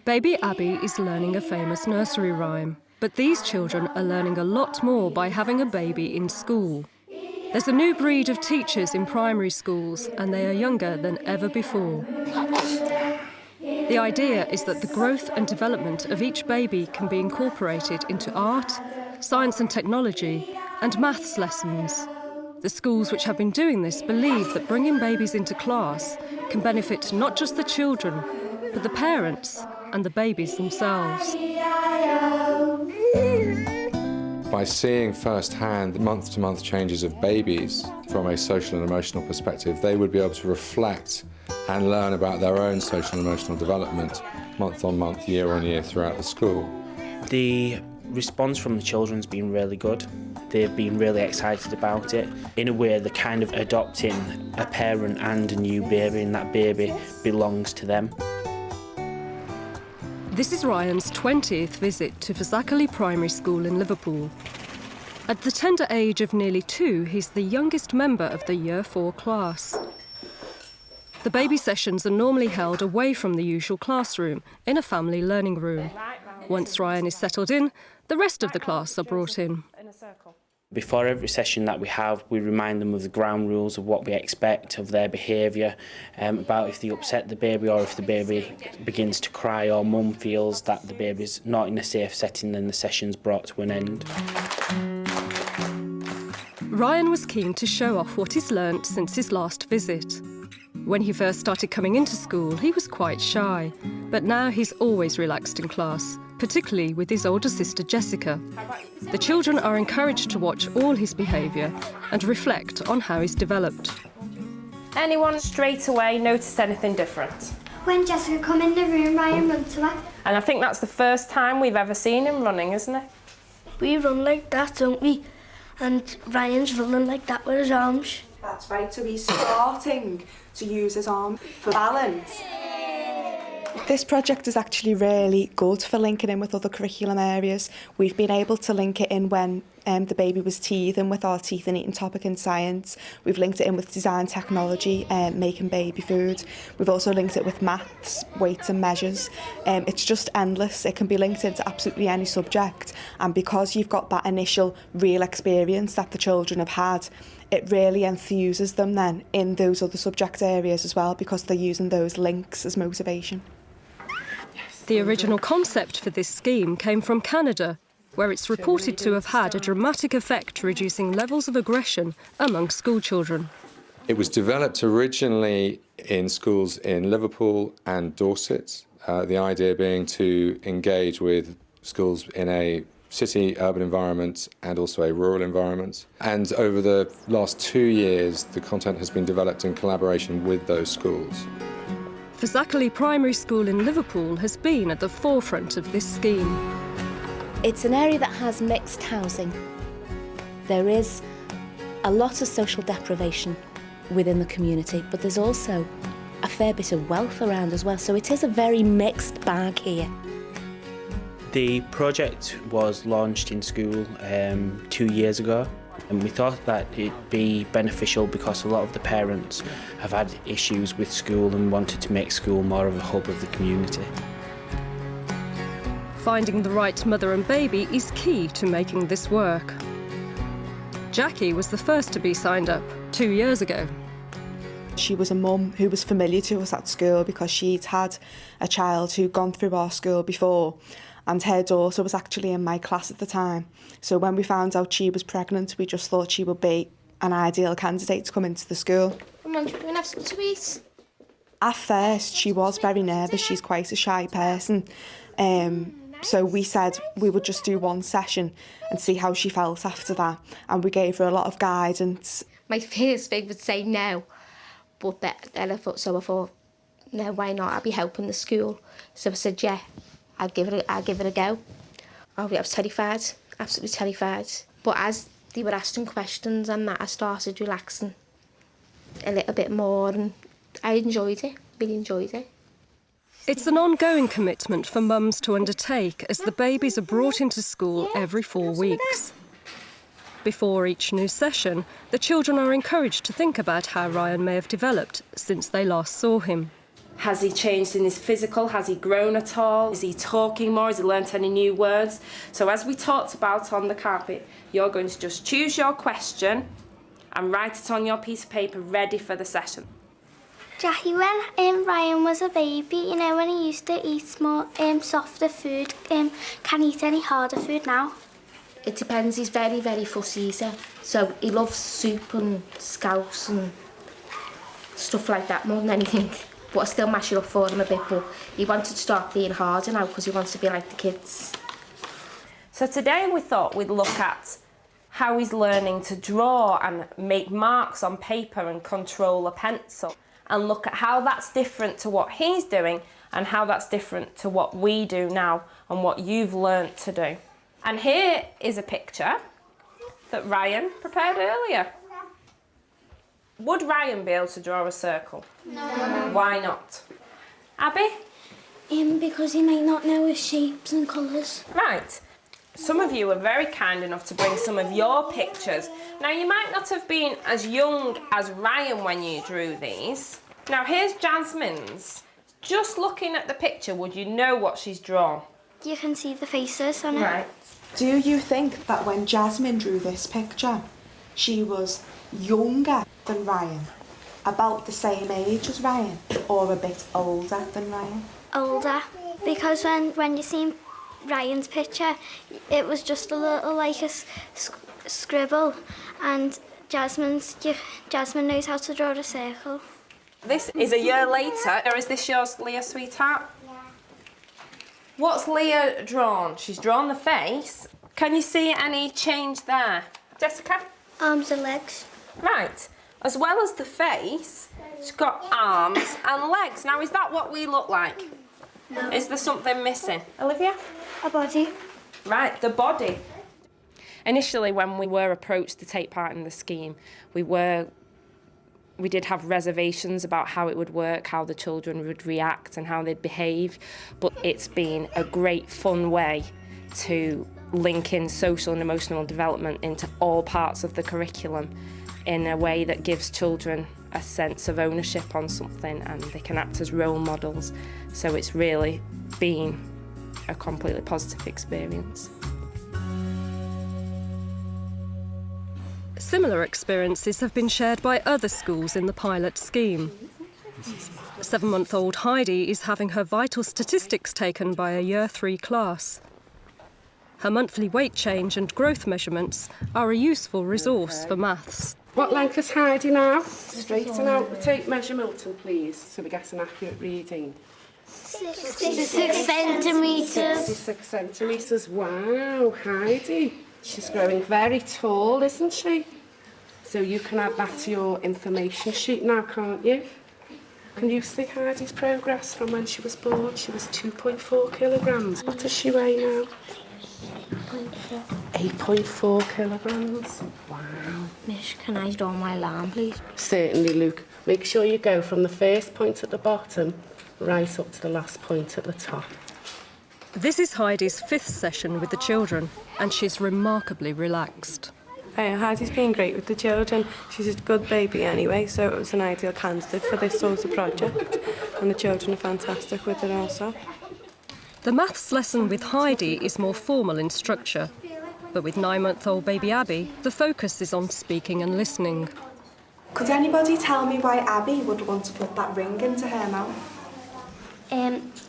Baby Abby is learning a famous nursery rhyme, but these children are learning a lot more by having a baby in school. There's a new breed of teachers in primary schools, and they are younger than ever before. The idea is that the growth and development of each baby can be incorporated into art, science and technology, and maths lessons. The schools which have been doing this believe that bringing babies into class can benefit not just the children, but the parents and the babies themselves. By seeing firsthand the month-to-month changes of babies from a social and emotional perspective, they would be able to reflect and learn about their own social and emotional development month on month, year on year throughout the school. The response from the children's been really good. They've been really excited about it. In a way, they're kind of adopting a parent and a new baby, and that baby belongs to them. This is Ryan's 20th visit to Fazakerley Primary School in Liverpool. At the tender age of nearly 2, he's the youngest member of the Year 4 class. The baby sessions are normally held away from the usual classroom, in a family learning room. Once Ryan is settled in, the rest of the class are brought in. Before every session that we have, we remind them of the ground rules of what we expect of their behaviour, about if they upset the baby or if the baby begins to cry or mum feels that the baby's not in a safe setting, then the session's brought to an end. Ryan was keen to show off what he's learnt since his last visit. When he first started coming into school, he was quite shy, but now he's always relaxed in class, particularly with his older sister Jessica. The children are encouraged to watch all his behaviour and reflect on how he's developed. Anyone straight away noticed anything different? When Jessica come in the room, Ryan ran to her. And I think that's the first time we've ever seen him running, isn't it? We run like that, don't we? And Ryan's running like that with his arms. That's right, so he's starting to use his arm for balance. This project is actually really good for linking in with other curriculum areas. We've been able to link it in when the baby was teething with our teeth and eating topic in science. We've linked it in with design technology, making baby food. We've also linked it with maths, weights and measures. It's just endless. It can be linked into absolutely any subject. And because you've got that initial real experience that the children have had, it really enthuses them then in those other subject areas as well, because they're using those links as motivation. The original concept for this scheme came from Canada, where it's reported to have had a dramatic effect reducing levels of aggression among school children. It was developed originally in schools in Liverpool and Dorset, the idea being to engage with schools in a city, urban environment and also a rural environment. And over the last 2 years, the content has been developed in collaboration with those schools. Fazakerley Primary School in Liverpool has been at the forefront of this scheme. It's an area that has mixed housing. There is a lot of social deprivation within the community, but there's also a fair bit of wealth around as well, so it is a very mixed bag here. The project was launched in school 2 years ago, and we thought that it'd be beneficial because a lot of the parents have had issues with school and wanted to make school more of a hub of the community. Finding the right mother and baby is key to making this work. Jackie was the first to be signed up 2 years ago. She was a mum who was familiar to us at school because she'd had a child who'd gone through our school before, and her daughter was actually in my class at the time. So when we found out she was pregnant, we just thought she would be an ideal candidate to come into the school. Come on, do you want to have some sweets? At first, she was very nervous. She's quite a shy person. So we said we would just do one session and see how she felt after that. And we gave her a lot of guidance. My first thing would say no, but then I thought, no, why not? I'll be helping the school. So I said, yeah, I'll give it a go. I was terrified, absolutely terrified. But as they were asking questions and that, I started relaxing a little bit more, and I enjoyed it, really enjoyed it. It's an ongoing commitment for mums to undertake as the babies are brought into school every 4 weeks. Before each new session, the children are encouraged to think about how Ryan may have developed since they last saw him. Has he changed in his physical? Has he grown at all? Is he talking more? Has he learnt any new words? So as we talked about on the carpet, you're going to just choose your question and write it on your piece of paper ready for the session. Jackie, when Ryan was a baby, you know, when he used to eat more softer food, can he eat any harder food now? It depends. He's very, very fussy eater. So he loves soup and scouse and stuff like that more than anything. But I still mash it up for him a bit, but he wanted to start being harder now because he wants to be like the kids. So today we thought we'd look at how he's learning to draw and make marks on paper and control a pencil, and look at how that's different to what he's doing and how that's different to what we do now and what you've learnt to do. And here is a picture that Ryan prepared earlier. Would Ryan be able to draw a circle? No. Why not? Abby? Because he might not know his shapes and colours. Right. Some of you were very kind enough to bring some of your pictures. Now, you might not have been as young as Ryan when you drew these. Now, here's Jasmine's. Just looking at the picture, would you know what she's drawn? You can see the faces on it. Right. Do you think that when Jasmine drew this picture, she was younger than Ryan, about the same age as Ryan, or a bit older than Ryan? Older, because when you see Ryan's picture, it was just a little like a scribble, and Jasmine knows how to draw a circle. This is a year later. Or is this yours, Leah, sweetheart? Yeah. What's Leah drawn? She's drawn the face. Can you see any change there? Jessica? Arms and legs. Right. As well as the face, she's got arms and legs. Now, is that what we look like? No. Is there something missing? Olivia? A body. Right, the body. Initially, when we were approached to take part in the scheme, we did have reservations about how it would work, how the children would react and how they'd behave, but it's been a great fun way to link in social and emotional development into all parts of the curriculum in a way that gives children a sense of ownership on something, and they can act as role models. So it's really been a completely positive experience. Similar experiences have been shared by other schools in the pilot scheme. 7-month-old Heidi is having her vital statistics taken by a Year 3 class. Her monthly weight change and growth measurements are a useful resource for maths. What length is Heidi now? Straighten out the tape measure, Milton, please, so we get an accurate reading. 6 centimetres. 66 centimetres. Wow, Heidi. She's growing very tall, isn't she? So you can add that to your information sheet now, can't you? Can you see Heidi's progress from when she was born? She was 2.4 kilograms. What does she weigh now? 8.4 kilograms. Wow. Miss, can I draw my lamb, please? Certainly, Luke. Make sure you go from the first point at the bottom right up to the last point at the top. This is Heidi's 5th session with the children, and she's remarkably relaxed. Heidi's been great with the children. She's a good baby anyway, so it was an ideal candidate for this sort of project. And the children are fantastic with it also. The maths lesson with Heidi is more formal in structure, but with 9-month-old baby Abby, the focus is on speaking and listening. Could anybody tell me why Abby would want to put that ring into her mouth?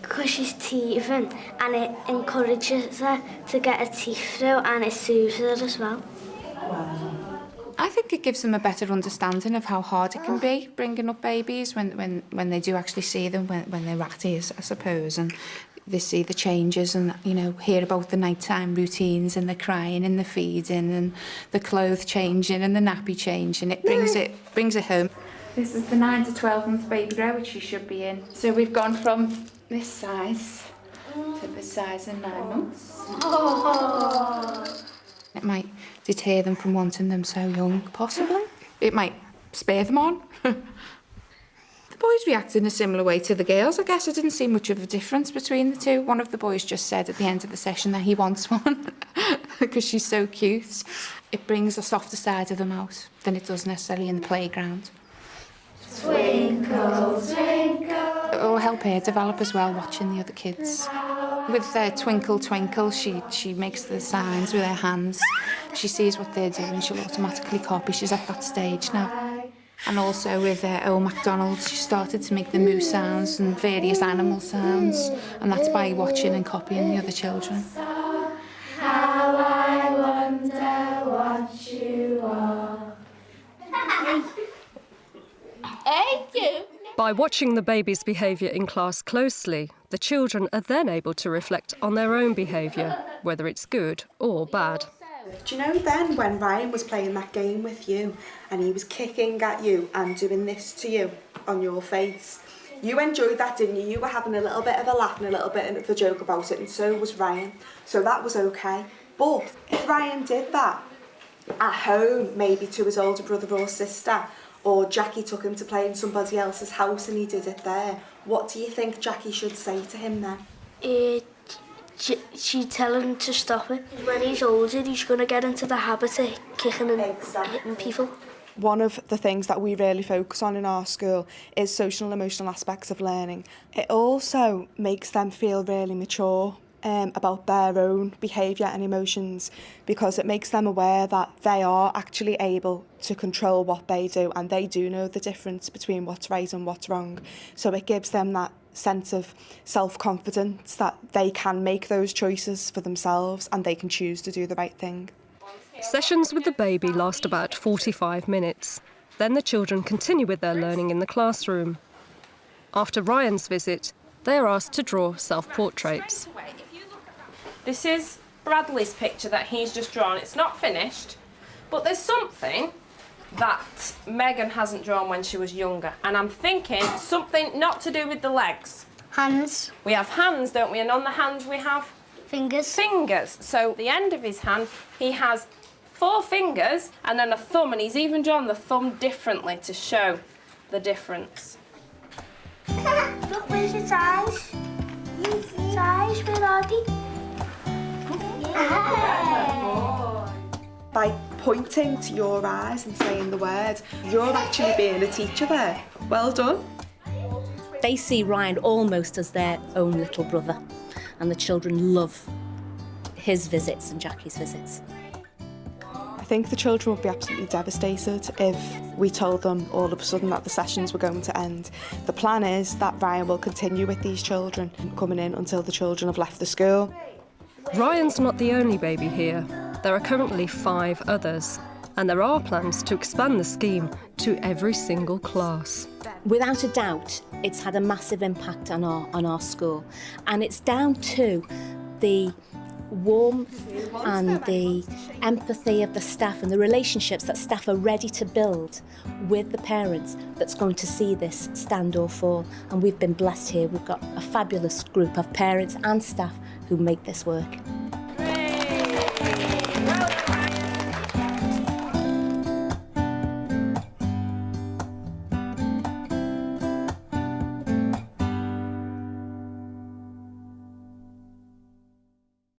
Because she's teething, and it encourages her to get her teeth through, and it soothes her as well. I think it gives them a better understanding of how hard it can be bringing up babies when they do actually see them when they're ratty, I suppose, and they see the changes and, you know, hear about the nighttime routines and the crying and the feeding and the clothes changing and the nappy changing. It brings it home. This is the 9 to 12 month baby grow, which she should be in. So we've gone from this size to this size in 9 months. Oh. It might deter them from wanting them so young, possibly. It might spur them on. The boys reacted in a similar way to the girls. I guess I didn't see much of a difference between the two. One of the boys just said at the end of the session that he wants one because she's so cute. It brings a softer side of them out than it does necessarily in the playground. Twinkle, twinkle. It will help her develop as well, watching the other kids. With Twinkle Twinkle, she makes the signs with her hands. She sees what they're doing, she'll automatically copy. She's at that stage now. And also with Oh MacDonald, she started to make the moo sounds and various animal sounds, and that's by watching and copying the other children. How I wonder what you are. Thank you. By watching the baby's behaviour in class closely, the children are then able to reflect on their own behaviour, whether it's good or bad. Do you know then when Ryan was playing that game with you and he was kicking at you and doing this to you on your face? You enjoyed that, didn't you? You were having a little bit of a laugh and a little bit of a joke about it, and so was Ryan. So that was okay. But if Ryan did that at home, maybe to his older brother or sister, or Jackie took him to play in somebody else's house and he did it there, what do you think Jackie should say to him then? She'd tell him to stop it. When he's older, he's going to get into the habit of kicking and hitting people. One of the things that we really focus on in our school is social and emotional aspects of learning. It also makes them feel really mature about their own behaviour and emotions, because it makes them aware that they are actually able to control what they do, and they do know the difference between what's right and what's wrong. So it gives them that sense of self-confidence that they can make those choices for themselves and they can choose to do the right thing. Sessions with the baby last about 45 minutes. Then the children continue with their learning in the classroom. After Ryan's visit, they are asked to draw self-portraits. This is Bradley's picture that he's just drawn. It's not finished, but there's something that Megan hasn't drawn when she was younger. And I'm thinking something not to do with the legs. Hands. We have hands, don't we? And on the hands we have? Fingers. Fingers. So the end of his hand, he has 4 fingers and then a thumb, and he's even drawn the thumb differently to show the difference. Look, where's his eyes? His eyes, where are they? By pointing to your eyes and saying the word, you're actually being a teacher there. Well done. They see Ryan almost as their own little brother, and the children love his visits and Jackie's visits. I think the children would be absolutely devastated if we told them all of a sudden that the sessions were going to end. The plan is that Ryan will continue with these children coming in until the children have left the school. Ryan's not the only baby here. There are currently 5 others, and there are plans to expand the scheme to every single class. Without a doubt, it's had a massive impact on our school, and it's down to the warmth and the empathy of the staff and the relationships that staff are ready to build with the parents that's going to see this stand or fall. And we've been blessed here. We've got a fabulous group of parents and staff who make this work.